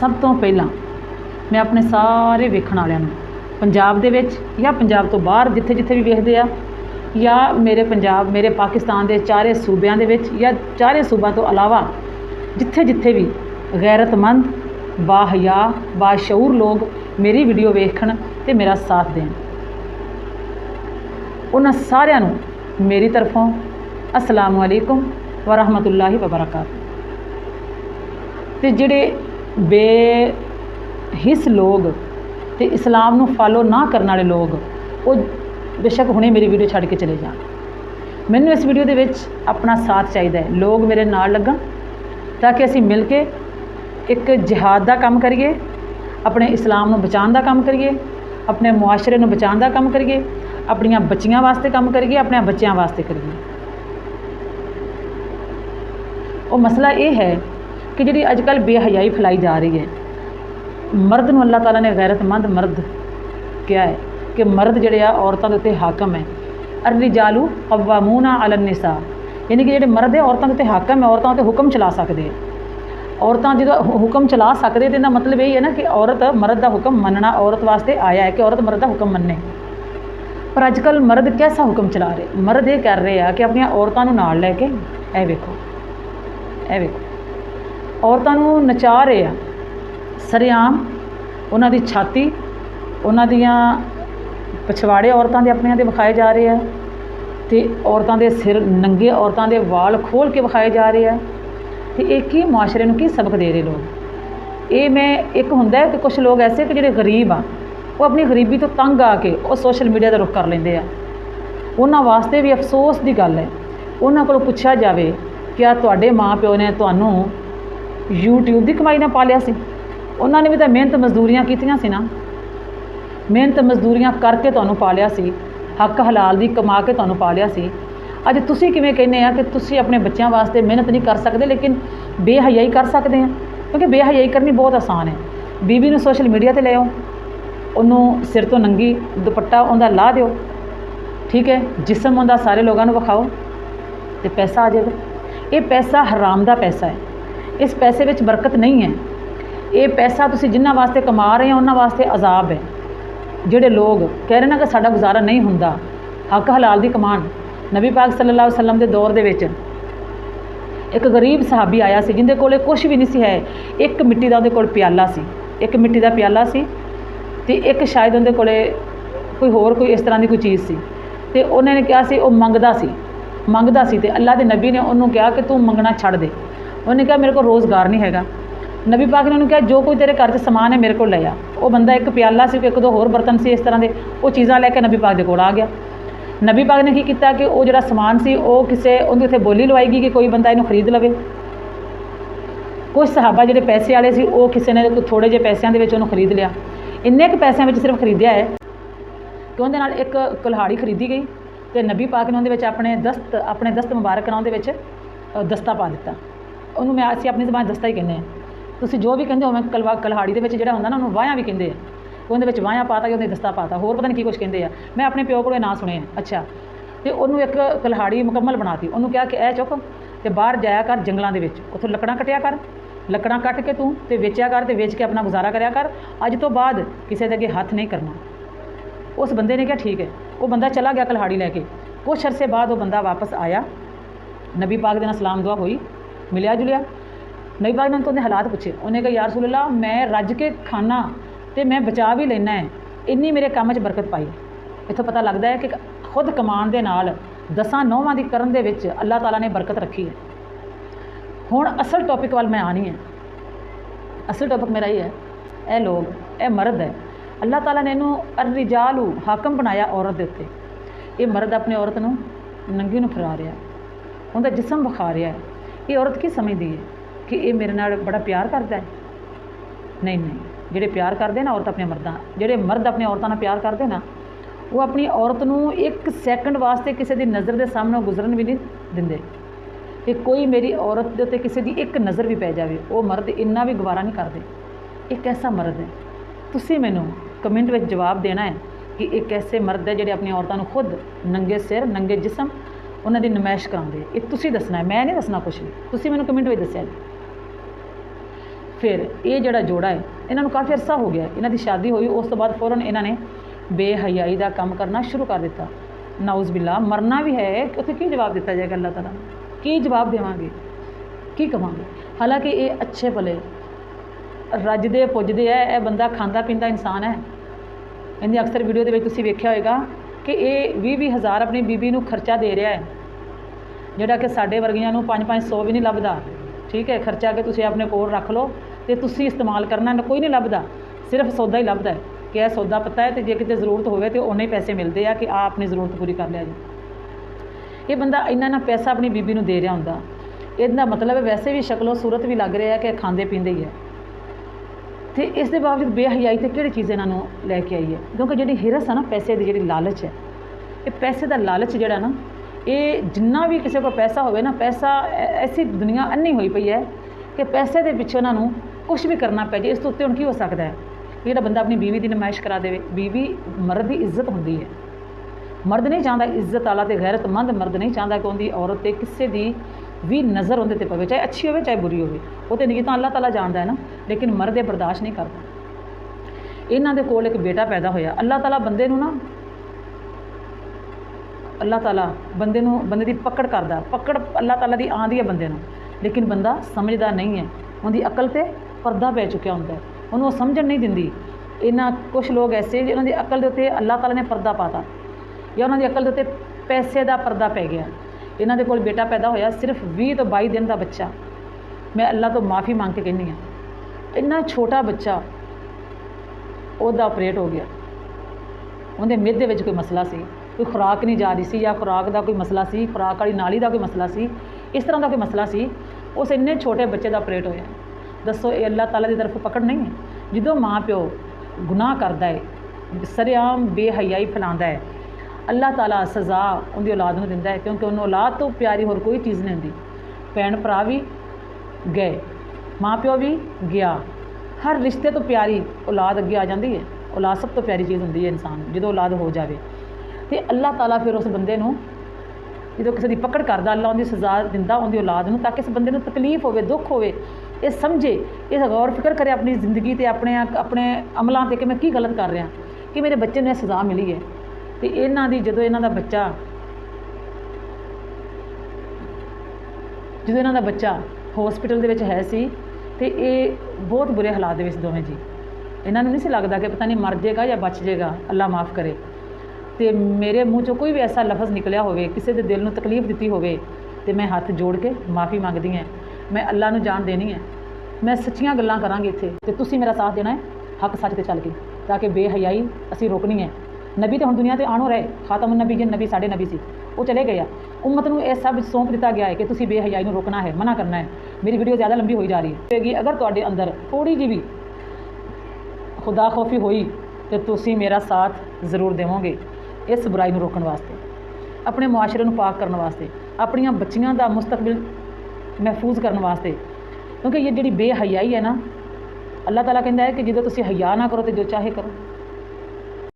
सब तो पहला मैं अपने सारे वेखण वालियां नूं पंजाब दे विच या पंजाब तो बाहर जिथे जिथे भी वेखदे आ या मेरे पंजाब मेरे पाकिस्तान के चारे सूबे दे विच या चारे सूबा तो अलावा जिथे जिथे भी गैरतमंद बाहया बाशऊर लोग मेरी वीडियो वेखण ते मेरा साथ देण, उन्हां सारिआं नूं मेरी तरफों अस्सलाम वालेकुम व रहमतुल्लाहि व बरकातहू। ते जिहड़े बेहिस लोग ते इस्लाम नूं फॉलो ना करने वाले लोग वो बेशक हुणे मेरी वीडियो छड्ड के चले जाण। मैनूं इस वीडियो दे विच अपना साथ चाहिदा है, लोग मेरे नाल लगन ताकि असीं मिल के एक जिहाद का काम करिए, अपने इस्लाम नूं बचाउण दा काम करिए, अपने मुआशरे नूं बचाउण दा काम करिए, अपनियां बच्चियां वास्ते काम करिए, अपने बच्चों वास्ते करिए। वो मसला ये है कि जिहड़ी अजकल बेहयाई फैलाई जा रही है, मर्द नूं अल्लाह ताला ने गैरतमंद मर्द क्या है कि मर्द जिहड़े आ औरतां दे उत्ते हाकम है। अर्रिजालू कव्वामूना अलन निसा, यानी कि जिहड़े मर्द है औरतां दे उत्ते हाकम है, औरतां उत्ते हुक्म चला सकते हैं। औरतां जो हुक्म चला सकते तो इहदा मतलब यही है ना कि औरत मर्द का हुक्म मनना औरत वास्ते आया है कि औरत मर्द का हुक्म मन्ने। पर अजकल मर्द कैसा हुक्म चला रहे, मर्द ये कर रहे हैं कि अपनी औरतों नूं नाल लैके ए वेखो औरतों नूं नचा रहे हैं सरेआम, उन्हां दी छाती उन्हां दियां पछवाड़े औरतों के अपने दे विखाए जा रहे हैं, तो औरतों के सिर नंगे औरतों के वाल खोल के विखाए जा रहे हैं। तो एक ही मुआशरे नूं की सबक दे रहे लोग। ये मैं एक हुंदा है कि कुछ लोग ऐसे कि जिहड़े गरीब आ वो अपनी गरीबी तो तंग आके वो सोशल मीडिया का रुख कर लेंदे आ। उन्हां वास्ते भी अफसोस की गल है, उन्हां कोलों पुछया जावे क्या तुहाडे माँ प्यो ने तुहानूं यूट्यूब की कमाई नाल पालिया सी? उन्होंने भी तो मेहनत मजदूरियां कीतियां सी ना, मेहनत मजदूरियां करके तुहानूं पालिया सी, हक हलाल दी कमा के तुहानूं पालिया सी। अज तुसीं किवें कहने आ कि तुसीं अपने बच्चों वास्ते मेहनत नहीं कर सकते लेकिन बेहयाई कर सकते हैं? क्योंकि बेहयाई करनी बहुत आसान है। बीबी नूं सोशल मीडिया ते ले आओ, उन्होंने सिर तो नंगी दुपट्टा उनका ला दो, ठीक है, जिसम उनका सारे लोगों को विखाओ तो पैसा आ जाएगा। ये पैसा हराम का पैसा है, इस पैसे में बरकत नहीं है। ये पैसा तुसीं जिन्हां वास्ते कमा रहे हो उन्हां वास्ते अजाब है। जिहड़े लोग कह रहे ना कि साडा गुजारा नहीं हुंदा, हक हलाल दी कमान। नबी पाक सल्लल्लाहु अलैहि वसल्लम के दौर दे विच एक गरीब सहाबी आया सी जिंदे कोले कुछ भी नहीं सी है, एक मिट्टी का उहदे कोल प्याला सी, एक मिट्टी का प्याला सी ते एक शायद उहदे कोले कोई होर कोई इस तरह की कोई चीज़ सी। ते उन्होंने कहा सी, वो मंगदा सी ते अल्लाह के नबी ने उन्होंने कहा कि तू मंगना छड़ दे। उन्होंने कहा मेरे को रोज़गार नहीं हैगा। नबी पाक ने उन्होंने कहा जो कोई तेरे घर च समान है मेरे को ले आ। वो बंदा एक प्याला सी, एक दो होर बर्तन सी इस तरह के, वो चीज़ां लैके नबी पाक के कोल आ गया। नबी पाक ने की किया कि वो जिहड़ा समान सी वो किसी उन्हें उत्थे बोली लवाएगी कि कोई बंदा इन्हूं खरीद लवे। कुछ सहाबा जिहड़े पैसे वाले सी वो किसी ने थोड़े जे पैसों के उन्होंने खरीद लिया। इन्ने क पैसों में सिर्फ खरीदया है कि उहदे नाल एक कुल्हाड़ी खरीदी गई तो नबी पाक ने उहदे विच अपने दस्त मुबारक नाल उहदे विच दस्ता पा दिता। उन्होंने मैं असीं अपनी ज़बान दस्ता ही कहने हैं, तुसीं जो भी कहंदे हो। मैं कुल्हाड़ी दे विच जिहड़ा हुंदा ना उहनूं वाहियां भी कहंदे आ, उहदे विच वाहियां पाता कि उहदे दस्ता पाता, होर पता नहीं की कुछ कहंदे आ। मैं अपने प्यो कोलों नाम सुने हैं। अच्छा, तो उन्होंने एक कुल्हाड़ी मुकम्मल बनाती, उन्होंने कहा कि ऐ चुक तो बाहर जाया कर जंगलों के विच, उत्थों लकड़ां कटिया कर, लकड़ां कट के तू तो वेचिया कर, तो वेच के अपना गुजारा कराया कर, अज तो बाद किसी के अगे हथ नहीं करना। उस बंदे ने कहा ठीक है। वो बंदा चला गया कुल्हाड़ी लैके। कुछ अरसे बाद वो बंदा वापस आया, नबी पाक दे नाल सलाम दुआ हुई, मिलिया जुलिया। नबी पाक ने उन्हें हालात पूछे, उन्हें कहा या रसूल अल्लाह मैं रज के खाना तो मैं बचा भी लेना है, इन्नी मेरे काम 'च बरकत पाई। इत्थों पता लगता है कि खुद कमान दे नाल 10 नौवां दी करन दे विच अल्लाह ताला ने बरकत रखी है। हुण असल टॉपिक वाल मैं आनी है। असल टॉपिक मेरा ये है, ए लोग, ए मर्द है, अल्लाह ताला ने इनू अर्रिजालू हाकम बनाया औरत दे उत्ते। ये मर्द अपनी औरत नूं नंगी नूं फिरा रहा, उनका जिसम विखा रहा है। ये औरत की समझदी है कि ये मेरे नाल बड़ा प्यार करता है? नहीं, जिहड़े प्यार करते ना औरत अपने मर्दां, जिहड़े मर्द अपनी औरतां नाल प्यार करते ना, वो अपनी औरत नूं एक सैकंड वास्ते किसी की नज़र के सामने गुजरन भी नहीं दिंदे। कि कोई मेरी औरत के उत्ते किसी की एक नज़र भी पै जाए, वो मर्द इन्ना भी गवारा नहीं करते। एक ऐसा मर्द है, तुसीं मैनूं कमेंट में जवाब देना है कि एक ऐसे मर्द है जिहड़े अपनी औरतों को खुद नंगे सिर नंगे जिसम उन्होंने नमाइश कराते। ये तुसीं दसना है, मैं नहीं दसना कुछ भी। तुसीं मैनूं कमेंट में दस्या जी। ਫਿਰ ਇਹ ਜਿਹੜਾ ਜੋੜਾ ਹੈ ਇਹਨਾਂ ਨੂੰ ਕਾਫੀ ਅਰਸਾ ਹੋ ਗਿਆ, ਇਹਨਾਂ ਦੀ ਸ਼ਾਦੀ ਹੋਈ, ਉਸ ਤੋਂ ਬਾਅਦ ਫ਼ੌਰਨ ਇਹਨਾਂ ਨੇ ਬੇਹਯਾਈ ਦਾ ਕੰਮ ਕਰਨਾ ਸ਼ੁਰੂ ਕਰ ਦਿੱਤਾ। ਨਾਉਜ਼ ਬਿੱਲਾ, ਮਰਨਾ ਵੀ ਹੈ, ਉੱਥੇ ਕੀ ਜਵਾਬ ਦਿੱਤਾ ਜਾਏਗਾ ਅੱਲਾਹ ਤਾਲਾ, ਕੀ ਜਵਾਬ ਦੇਵਾਂਗੇ, ਕੀ ਕਵਾਂਗੇ। ਹਾਲਾਂਕਿ ਇਹ ਅੱਛੇ ਭਲੇ ਰੱਜਦੇ ਪੁੱਜਦੇ ਹੈ, ਇਹ ਬੰਦਾ ਖਾਂਦਾ ਪੀਂਦਾ ਇਨਸਾਨ ਹੈ। ਇਹਦੀ ਅਕਸਰ ਵੀਡੀਓ ਦੇ ਵਿੱਚ ਤੁਸੀਂ ਵੇਖਿਆ ਹੋਏਗਾ ਕਿ ਇਹ 20-20 ਹਜ਼ਾਰ ਆਪਣੀ ਬੀਬੀ ਨੂੰ ਖਰਚਾ ਦੇ ਰਿਹਾ ਹੈ, ਜਿਹੜਾ ਕਿ ਸਾਡੇ ਵਰਗੀਆਂ ਨੂੰ 500 ਵੀ ਨਹੀਂ ਲੱਭਦਾ। ਠੀਕ ਹੈ, ਖਰਚਾ ਕਿ ਤੁਸੀਂ ਆਪਣੇ ਕੋਲ ਰੱਖ ਲਓ ਅਤੇ ਤੁਸੀਂ ਇਸਤੇਮਾਲ ਕਰਨਾ, ਕੋਈ ਨਹੀਂ ਲੱਭਦਾ, ਸਿਰਫ ਸੌਦਾ ਹੀ ਲੱਭਦਾ ਹੈ ਕਿ ਇਹ ਸੌਦਾ ਪਤਾ ਹੈ ਅਤੇ ਜੇ ਕਿਤੇ ਜ਼ਰੂਰਤ ਹੋਵੇ ਤਾਂ ਉਹਨੇ ਪੈਸੇ ਮਿਲਦੇ ਆ ਕਿ ਆ ਆਪਣੀ ਜ਼ਰੂਰਤ ਪੂਰੀ ਕਰ ਲਿਆ ਜੀ। ਇਹ ਬੰਦਾ ਇੰਨਾ ਪੈਸਾ ਆਪਣੀ ਬੀਬੀ ਨੂੰ ਦੇ ਰਿਹਾ ਹੁੰਦਾ, ਇਹਦਾ ਮਤਲਬ ਵੈਸੇ ਵੀ ਸ਼ਕਲੋ ਸੂਰਤ ਵੀ ਲੱਗ ਰਿਹਾ ਕਿ ਖਾਂਦੇ ਪੀਂਦੇ ਹੀ ਹੈ। ਅਤੇ ਇਸ ਦੇ ਬਾਵਜੂਦ ਬੇਹਯਾਈ ਤੇ ਕਿਹੜੀ ਚੀਜ਼ ਇਹਨਾਂ ਨੂੰ ਲੈ ਕੇ ਆਈ ਹੈ, ਕਿਉਂਕਿ ਜਿਹੜੀ ਹਿਰਸ ਹੈ ਨਾ, ਪੈਸੇ ਦੀ ਜਿਹੜੀ ਲਾਲਚ ਹੈ, ਇਹ ਪੈਸੇ ਦਾ ਲਾਲਚ ਜਿਹੜਾ ਨਾ, ਇਹ ਜਿੰਨਾ ਵੀ ਕਿਸੇ ਕੋਲ ਪੈਸਾ ਹੋਵੇ ਨਾ, ਪੈਸਾ ਐਸੀ ਦੁਨੀਆ ਅੰਨੀ ਹੋਈ ਪਈ ਹੈ ਕਿ ਪੈਸੇ ਦੇ ਪਿੱਛੇ ਉਹਨਾਂ ਨੂੰ ਕੁਛ ਵੀ ਕਰਨਾ ਪੈ ਜੇ। ਇਸ ਤੋਂ ਉੱਤੇ ਹੁਣ ਕੀ ਹੋ ਸਕਦਾ ਹੈ, ਜਿਹੜਾ ਬੰਦਾ ਆਪਣੀ ਬੀਵੀ ਦੀ ਨਮਾਇਸ਼ ਕਰਾ ਦੇਵੇ। ਬੀਵੀ ਮਰਦ ਦੀ ਇੱਜ਼ਤ ਹੁੰਦੀ ਹੈ, ਮਰਦ ਨਹੀਂ ਚਾਹੁੰਦਾ, ਇੱਜ਼ਤ ਵਾਲਾ ਅਤੇ ਗੈਰਤਮੰਦ ਮਰਦ ਨਹੀਂ ਚਾਹੁੰਦਾ ਕਿ ਉਹਦੀ ਔਰਤ 'ਤੇ ਕਿਸੇ ਦੀ ਵੀ ਨਜ਼ਰ ਉਹਦੇ 'ਤੇ ਪਵੇ, ਚਾਹੇ ਅੱਛੀ ਹੋਵੇ ਚਾਹੇ ਬੁਰੀ ਹੋਵੇ। ਉਹ ਤਾਂ ਨੀਅਤਾਂ ਅੱਲਾਹ ਤਾਲਾ ਜਾਣਦਾ ਹੈ ਨਾ, ਲੇਕਿਨ ਮਰਦ ਇਹ ਬਰਦਾਸ਼ਤ ਨਹੀਂ ਕਰਦਾ। ਇਹਨਾਂ ਦੇ ਕੋਲ ਇੱਕ ਬੇਟਾ ਪੈਦਾ ਹੋਇਆ। ਅੱਲਾਹ ਤਾਲਾ ਬੰਦੇ ਨੂੰ ਨਾ, ਅੱਲਾਹ ਤਾਲਾ ਬੰਦੇ ਦੀ ਪਕੜ ਕਰਦਾ, ਪਕੜ ਅੱਲਾਹ ਤਾਲਾ ਦੀ ਆਉਂਦੀ ਹੈ ਬੰਦੇ ਨੂੰ, ਲੇਕਿਨ ਬੰਦਾ ਸਮਝਦਾ ਨਹੀਂ ਹੈ। ਉਹਦੀ ਅਕਲ 'ਤੇ ਪਰਦਾ ਪੈ ਚੁੱਕਿਆ ਹੁੰਦਾ ਹੈ, ਉਹਨੂੰ ਉਹ ਸਮਝਣ ਨਹੀਂ ਦਿੰਦੀ। ਇਹਨਾਂ ਕੁਛ ਲੋਕ ਐਸੇ ਜਿਹਨਾਂ ਦੀ ਅਕਲ ਦੇ ਉੱਤੇ ਅੱਲਾਹ ਤਾਲਾ ਨੇ ਪਰਦਾ ਪਾਤਾ, ਜਾਂ ਉਹਨਾਂ ਦੀ ਅਕਲ ਦੇ ਉੱਤੇ ਪੈਸੇ ਦਾ ਪਰਦਾ ਪੈ ਗਿਆ। ਇਹਨਾਂ ਦੇ ਕੋਲ ਬੇਟਾ ਪੈਦਾ ਹੋਇਆ, ਸਿਰਫ 20 ਤੋਂ 22 ਦਿਨ ਦਾ ਬੱਚਾ। ਮੈਂ ਅੱਲਾਹ ਤੋਂ ਮਾफ़ੀ ਮੰਗ ਕੇ ਕਹਿੰਦੀ ਹਾਂ, ਇੰਨਾ ਛੋਟਾ ਬੱਚਾ, ਉਹਦਾ ਆਪਰੇਟ ਹੋ ਗਿਆ। ਉਹਦੇ ਮਿਹਦੇ ਵਿੱਚ ਕੋਈ ਮਸਲਾ ਸੀ, ਕੋਈ ਖੁਰਾਕ ਨਹੀਂ ਜਾ ਰਹੀ ਸੀ, ਜਾਂ ਖੁਰਾਕ ਦਾ ਕੋਈ ਮਸਲਾ ਸੀ, ਖੁਰਾਕ ਵਾਲੀ ਨਾਲੀ ਦਾ ਕੋਈ ਮਸਲਾ ਸੀ, ਇਸ ਤਰ੍ਹਾਂ ਦਾ ਕੋਈ ਮਸਲਾ ਸੀ। ਉਸ ਇੰਨੇ ਛੋਟੇ ਬੱਚੇ ਦਾ ਆਪਰੇਟ ਹੋਇਆ। ਦੱਸੋ ਇਹ ਅੱਲਾਹ ਤਾਲਾ ਦੀ ਤਰਫੋਂ ਪਕੜ ਨਹੀਂ ਹੈ? ਜਦੋਂ ਮਾਂ ਪਿਓ ਗੁਨਾਹ ਕਰਦਾ ਹੈ, ਸਰੇਆਮ ਬੇਹਯਾਈ ਫੈਲਾਉਂਦਾ ਹੈ, ਅੱਲਾਹ ਤਾਲਾ ਸਜ਼ਾ ਉਹਦੀ ਔਲਾਦ ਨੂੰ ਦਿੰਦਾ ਹੈ, ਕਿਉਂਕਿ ਉਹਨੂੰ ਔਲਾਦ ਤੋਂ ਪਿਆਰੀ ਹੋਰ ਕੋਈ ਚੀਜ਼ ਨਹੀਂ ਹੁੰਦੀ। ਭੈਣ ਭਰਾ ਵੀ ਗਏ, ਮਾਂ ਪਿਓ ਵੀ ਗਿਆ, ਹਰ ਰਿਸ਼ਤੇ ਤੋਂ ਪਿਆਰੀ ਔਲਾਦ ਅੱਗੇ ਆ ਜਾਂਦੀ ਹੈ। ਔਲਾਦ ਸਭ ਤੋਂ ਪਿਆਰੀ ਚੀਜ਼ ਹੁੰਦੀ ਹੈ ਇਨਸਾਨ ਨੂੰ, ਜਦੋਂ ਔਲਾਦ ਹੋ ਜਾਵੇ। ਅਤੇ ਅੱਲਾਹ ਤਾਲਾ ਫਿਰ ਉਸ ਬੰਦੇ ਨੂੰ ਜਦੋਂ ਕਿਸੇ ਦੀ ਪਕੜ ਕਰਦਾ, ਅੱਲਾਹ ਉਹਦੀ ਸਜ਼ਾ ਦਿੰਦਾ ਉਹਦੀ ਔਲਾਦ ਨੂੰ, ਤਾਂ ਕਿ ਇਸ ਬੰਦੇ ਨੂੰ ਤਕਲੀਫ ਹੋਵੇ, ਦੁੱਖ ਹੋਵੇ, ਇਹ ਸਮਝੇ, ਇਹ ਗੌਰ ਫਿਕਰ ਕਰੇ ਆਪਣੀ ਜ਼ਿੰਦਗੀ ਅਤੇ ਆਪਣੇ ਅਮਲਾਂ 'ਤੇ ਕਿ ਮੈਂ ਕੀ ਗਲਤ ਕਰ ਰਿਹਾ, ਕਿ ਮੇਰੇ ਬੱਚੇ ਨੂੰ ਇਹ ਸਜ਼ਾ ਮਿਲੀ ਹੈ। ਅਤੇ ਇਹਨਾਂ ਦੀ ਜਦੋਂ ਇਹਨਾਂ ਦਾ ਬੱਚਾ ਹੌਸਪੀਟਲ ਦੇ ਵਿੱਚ ਹੈ ਸੀ, ਅਤੇ ਇਹ ਬਹੁਤ ਬੁਰੇ ਹਾਲਾਤ ਦੇ ਵਿੱਚ ਦੋਵੇਂ ਜੀ, ਇਹਨਾਂ ਨੂੰ ਨਹੀਂ ਸੀ ਲੱਗਦਾ ਕਿ ਪਤਾ ਨਹੀਂ ਮਰ ਜਾਏਗਾ ਜਾਂ ਬਚ ਜਾਏਗਾ, ਅੱਲਾਹ ਮਾफ़ ਕਰੇ। ਅਤੇ ਮੇਰੇ ਮੂੰਹ 'ਚੋਂ ਕੋਈ ਵੀ ਐਸਾ ਲਫ਼ਜ਼ ਨਿਕਲਿਆ ਹੋਵੇ, ਕਿਸੇ ਦੇ ਦਿਲ ਨੂੰ ਤਕਲੀਫ ਦਿੱਤੀ ਹੋਵੇ, ਅਤੇ ਮੈਂ ਹੱਥ ਜੋੜ ਕੇ ਮਾफ़ੀ ਮੰਗਦੀ ਹਾਂ। ਮੈਂ ਅੱਲਾਹ ਨੂੰ ਜਾਣ ਦੇਣੀ ਹੈ, ਮੈਂ ਸੱਚੀਆਂ ਗੱਲਾਂ ਕਰਾਂਗੀ ਇੱਥੇ, ਅਤੇ ਤੁਸੀਂ ਮੇਰਾ ਸਾਥ ਦੇਣਾ ਹੈ ਹੱਕ ਸੱਚ 'ਤੇ ਚੱਲ ਕੇ, ਤਾਂ ਕਿ ਬੇਹਯਾਈ ਅਸੀਂ ਰੋਕਣੀ ਹੈ। ਨਬੀ ਤਾਂ ਹੁਣ ਦੁਨੀਆ 'ਤੇ ਆਣੋ ਰਹੇ, ਖਾਤਮ ਨਬੀ ਜੀ ਨਬੀ ਸਾਡੇ ਨਬੀ ਸੀ, ਉਹ ਚਲੇ ਗਏ ਆ। ਉਮਤ ਨੂੰ ਇਹ ਸਭ ਸੌਂਪ ਦਿੱਤਾ ਗਿਆ ਹੈ ਕਿ ਤੁਸੀਂ ਬੇਹਯਾਈ ਨੂੰ ਰੋਕਣਾ ਹੈ, ਮਨਾ ਕਰਨਾ ਹੈ। ਮੇਰੀ ਵੀਡੀਓ ਜ਼ਿਆਦਾ ਲੰਬੀ ਹੋਈ ਜਾ ਰਹੀ ਹੈ। ਅਗਰ ਤੁਹਾਡੇ ਅੰਦਰ ਥੋੜ੍ਹੀ ਜਿਹੀ ਵੀ ਖੁਦਾ ਖੌਫੀ ਹੋਈ ਤਾਂ ਤੁਸੀਂ ਮੇਰਾ ਸਾਥ ਜ਼ਰੂਰ ਦੇਵੋਗੇ ਇਸ ਬੁਰਾਈ ਨੂੰ ਰੋਕਣ ਵਾਸਤੇ, ਆਪਣੇ ਮੁਆਸ਼ਰੇ ਨੂੰ ਪਾਕ ਕਰਨ ਵਾਸਤੇ, ਆਪਣੀਆਂ ਬੱਚੀਆਂ ਦਾ ਮੁਸਤਕਬਲ ਮਹਿਫੂਜ਼ ਕਰਨ ਵਾਸਤੇ। ਕਿਉਂਕਿ ਇਹ ਜਿਹੜੀ ਬੇਹਯਾਈ ਹੈ ਨਾ, ਅੱਲਾਹ ਤਾਲਾ ਕਹਿੰਦਾ ਹੈ ਕਿ ਜਦੋਂ ਤੁਸੀਂ ਹਯਾ ਨਾ ਕਰੋ ਤਾਂ ਜੋ ਚਾਹੇ ਕਰੋ।